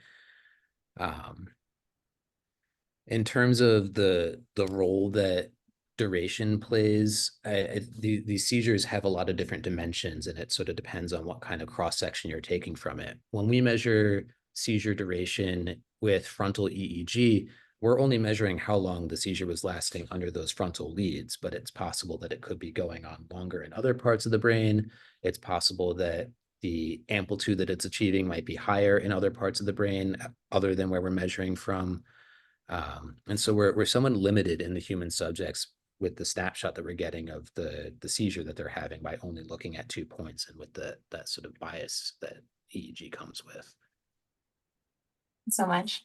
In terms of the role that duration plays, these seizures have a lot of different dimensions, and it sort of depends on what kind of cross-section you're taking from it. When we measure seizure duration with frontal EEG, we're only measuring how long the seizure was lasting under those frontal leads, but it's possible that it could be going on longer in other parts of the brain. It's possible that the amplitude that it's achieving might be higher in other parts of the brain other than where we're measuring from. And so we're somewhat limited in the human subjects with the snapshot that we're getting of the seizure that they're having by only looking at 2 points and with that sort of bias that EEG comes with. So much.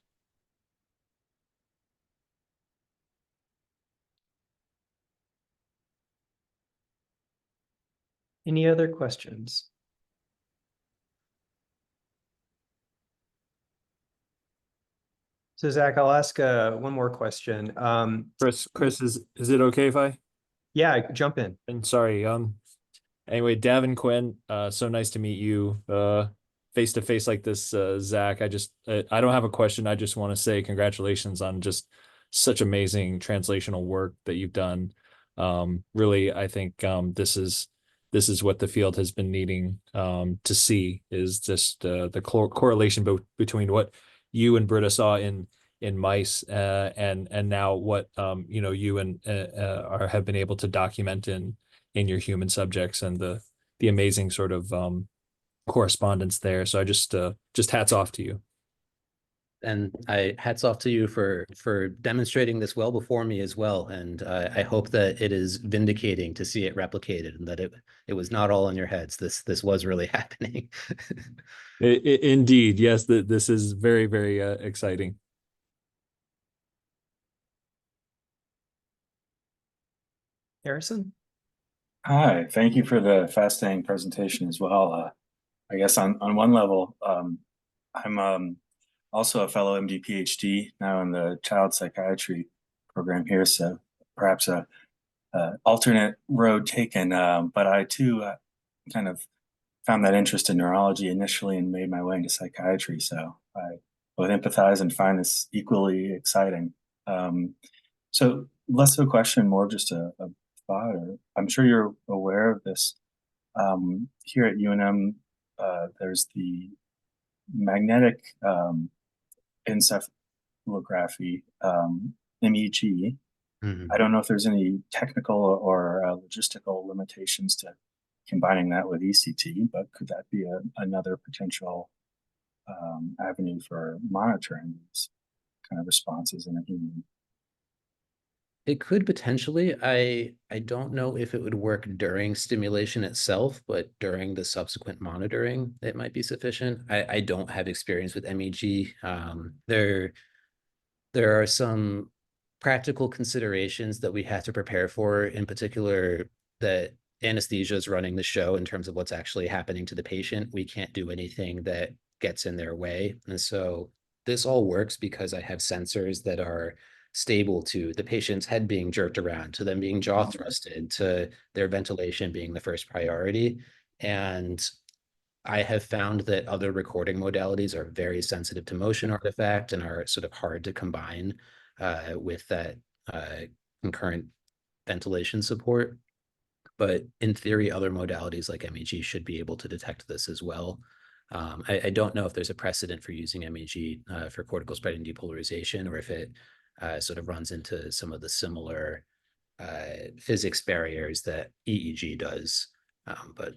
Any other questions? So Zach, I'll ask one more question. Chris, is it okay if I? Yeah, jump in. And sorry, anyway, Davin Quinn, so nice to meet you, face to face like this, Zach. I don't have a question. I just want to say congratulations on just such amazing translational work that you've done. Really, I think this is what the field has been needing to see, is just the correlation between what you and Britta saw in mice and now what you and have been able to document in your human subjects, and the amazing sort of correspondence there. So I just hats off to you. And hats off to you for demonstrating this well before me as well. And I hope that it is vindicating to see it replicated, and that it was not all in your heads. This was really happening. Indeed, yes. This is very, very exciting. Harrison? Hi, thank you for the fascinating presentation as well. I guess on one level, I'm also a fellow MD PhD now in the child psychiatry program here, so perhaps a alternate road taken. But I too kind of found that interest in neurology initially and made my way into psychiatry. So I both empathize and find this equally exciting. So less of a question, more just a thought. I'm sure you're aware of this. Here at UNM, there's the magnetic encephalography, MEG. Mhm. I don't know if there's any technical or logistical limitations to combining that with ECT, but could that be another potential avenue for monitoring these kind of responses in a human? It could potentially. I don't know if it would work during stimulation itself, but during the subsequent monitoring, it might be sufficient. I don't have experience with MEG. There are some practical considerations that we have to prepare for, in particular, that anesthesia is running the show in terms of what's actually happening to the patient. We can't do anything that gets in their way. And so this all works because I have sensors that are stable to the patient's head being jerked around, to them being jaw thrusted, to their ventilation being the first priority. And I have found that other recording modalities are very sensitive to motion artifact and are sort of hard to combine with that concurrent ventilation support. But in theory, other modalities like MEG should be able to detect this as well. I don't know if there's a precedent for using MEG for cortical spread and depolarization, or if it sort of runs into some of the similar physics barriers that EEG does, but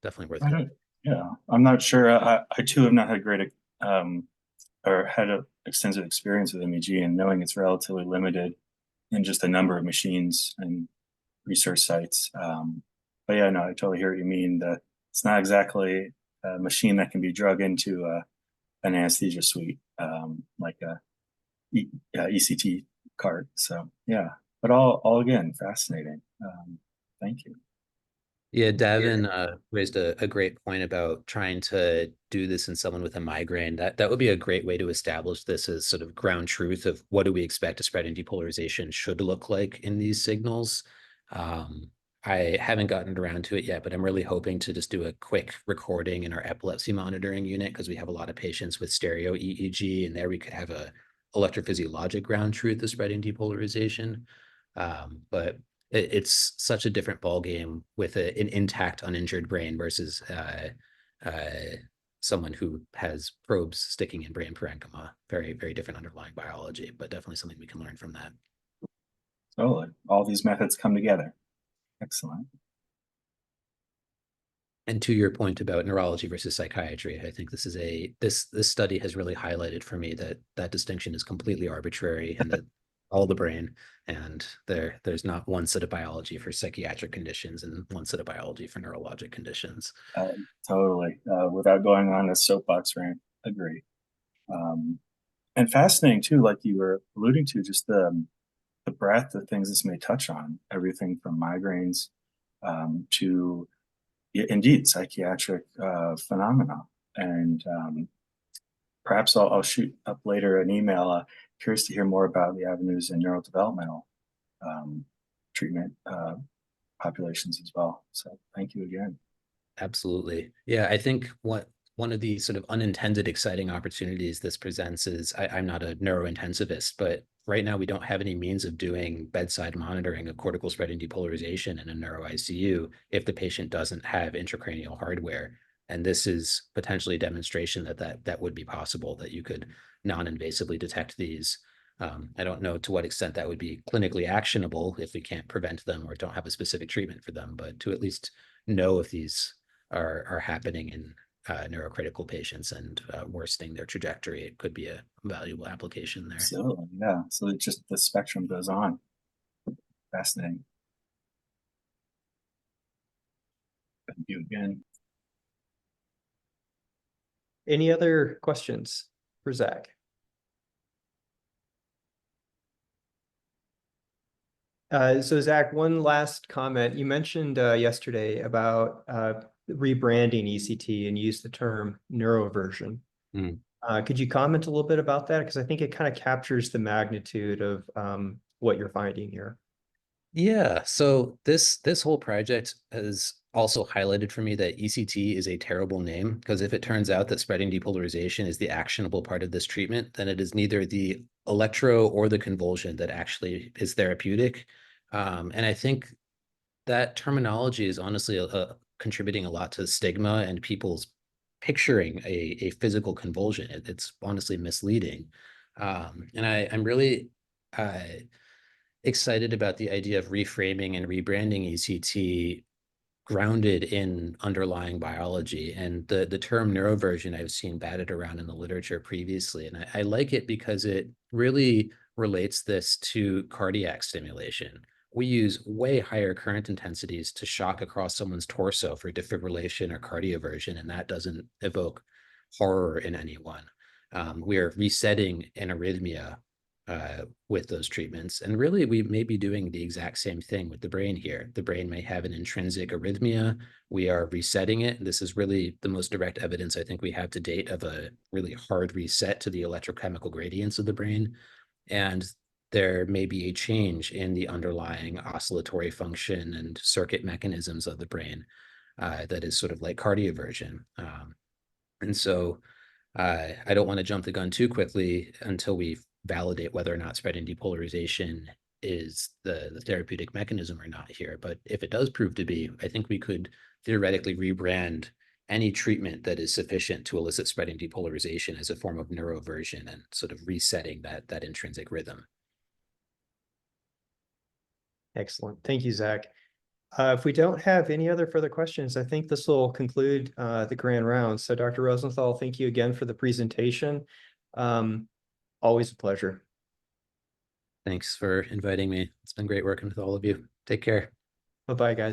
definitely worth. Yeah, I'm not sure. I too have not had great or had a extensive experience with MEG, and knowing it's relatively limited in just a number of machines and research sites. But yeah, no, I totally hear what you mean. That it's not exactly a machine that can be drug into an anesthesia suite, like a ECT cart. So yeah, but all again, fascinating. Thank you. Yeah, Davin raised a great point about trying to do this in someone with a migraine. That would be a great way to establish this as sort of ground truth of what do we expect a spread and depolarization should look like in these signals. I haven't gotten around to it yet, but I'm really hoping to just do a quick recording in our epilepsy monitoring unit, because we have a lot of patients with stereo EEG, and there we could have a electrophysiologic ground truth of spread and depolarization. But it's such a different ballgame with an intact, uninjured brain versus someone who has probes sticking in brain parenchyma. Very, very different underlying biology, but definitely something we can learn from that. Totally. All these methods come together. Excellent. And to your point about neurology versus psychiatry, I think this is this study has really highlighted for me that distinction is completely arbitrary, and that all the brain, and there's not one set of biology for psychiatric conditions and one set of biology for neurologic conditions. Totally. Without going on a soapbox rant, agree. And fascinating too, like you were alluding to, just the breadth of things this may touch on, everything from migraines to indeed psychiatric phenomena. And perhaps I'll shoot up later an email. Curious to hear more about the avenues in neurodevelopmental treatment populations as well. So thank you again. Absolutely. Yeah, I think one of the sort of unintended exciting opportunities this presents is I'm not a neurointensivist, but right now we don't have any means of doing bedside monitoring of cortical spread and depolarization in a neuro ICU if the patient doesn't have intracranial hardware. And this is potentially a demonstration that would be possible, that you could non-invasively detect these. I don't know to what extent that would be clinically actionable if we can't prevent them or don't have a specific treatment for them, but to at least know if these are happening in neurocritical patients and worsening their trajectory, it could be a valuable application there. So yeah, so it just the spectrum goes on. Fascinating. Thank you again. Any other questions for Zach? So Zach, one last comment. You mentioned yesterday about rebranding ECT and used the term neuroversion. Could you comment a little bit about that? Because I think it kind of captures the magnitude of what you're finding here. Yeah, so this whole project has also highlighted for me that ECT is a terrible name, because if it turns out that spreading depolarization is the actionable part of this treatment, then it is neither the electro or the convulsion that actually is therapeutic. And I think that terminology is honestly contributing a lot to stigma and people's picturing a physical convulsion. It's honestly misleading. And I'm really excited about the idea of reframing and rebranding ECT grounded in underlying biology. And the term neuroversion I've seen batted around in the literature previously. And I like it because it really relates this to cardiac stimulation. We use way higher current intensities to shock across someone's torso for defibrillation or cardioversion, and that doesn't evoke horror in anyone. We are resetting an arrhythmia with those treatments. And really, we may be doing the exact same thing with the brain here. The brain may have an intrinsic arrhythmia. We are resetting it. This is really the most direct evidence I think we have to date of a really hard reset to the electrochemical gradients of the brain. And there may be a change in the underlying oscillatory function and circuit mechanisms of the brain that is sort of like cardioversion. And so I don't want to jump the gun too quickly until we validate whether or not spreading depolarization is the therapeutic mechanism or not here. But if it does prove to be, I think we could theoretically rebrand any treatment that is sufficient to elicit spreading depolarization as a form of neuroversion and sort of resetting that intrinsic rhythm. Excellent. Thank you, Zach. If we don't have any other further questions, I think this will conclude the grand round. So Dr. Rosenthal, thank you again for the presentation. Always a pleasure. Thanks for inviting me. It's been great working with all of you. Take care. Bye-bye, guys.